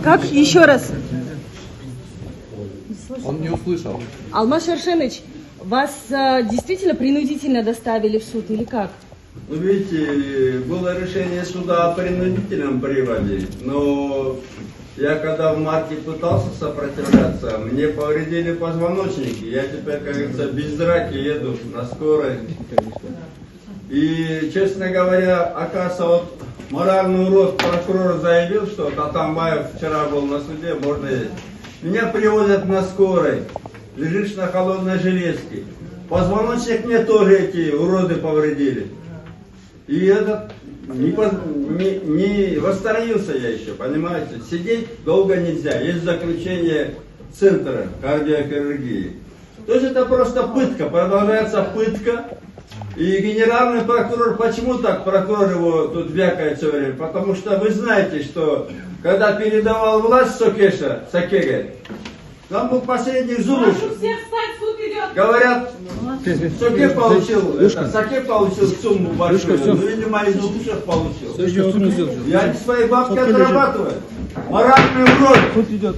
Как? Еще раз. Он не услышал. Алмаз Шаршенович, вас действительно принудительно доставили в суд или как? Ну, видите, было решение суда о принудительном приводе, но я когда в марте пытался сопротивляться, мне повредили позвоночники. Я теперь, как говорится, без драки еду на скорой. И, честно говоря, оказывается, вот моральный урод прокурор заявил, что Атамбаев вчера был на суде, можно ездить. Меня привозят на скорой, лежишь на холодной железке. Позвоночник мне тоже эти уроды повредили. И этот не восстановился я еще, понимаете? Сидеть долго нельзя. Есть заключение центра кардиохирургии. То есть это просто пытка, продолжается пытка. И генеральный прокурор, почему так прокурор его тут вякает все время? Потому что вы знаете, что когда передавал власть Сакеге, там был посредник Зулуш. Говорят, Саке получил сумму большую, но, видимо, из Зулушев получил. Я не своей бабки отрабатываю. Моральный урод. Тут идет.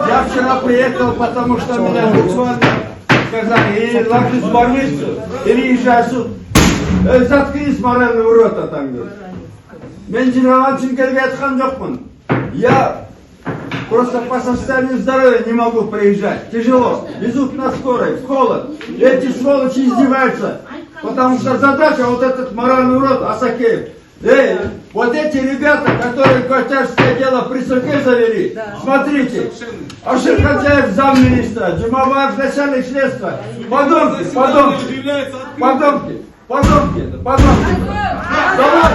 Я вчера приехал, потому что меня буквально сказали, или ложись в больницу, или езжай в суд. Заткнись, моральный урод, там говорит. Я просто по состоянию здоровья не могу приезжать. Тяжело. Везут на скорой, в холод. Эти сволочи издеваются. Потому что задача вот этот моральный урод Асакеев. Эй, вот эти ребята, которые котярское дело при суде завели, смотрите, Ашир Хатяев замминистра, Джумабаев начальник следствия, подонки. Давай!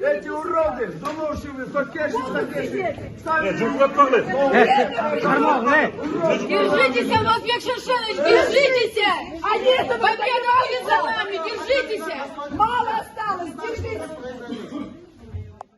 Эти уроды, Зулушевы, Сакеши. Держитесь, Алмазбек Шаршенович, держитесь! Победа будет за нами, держитесь!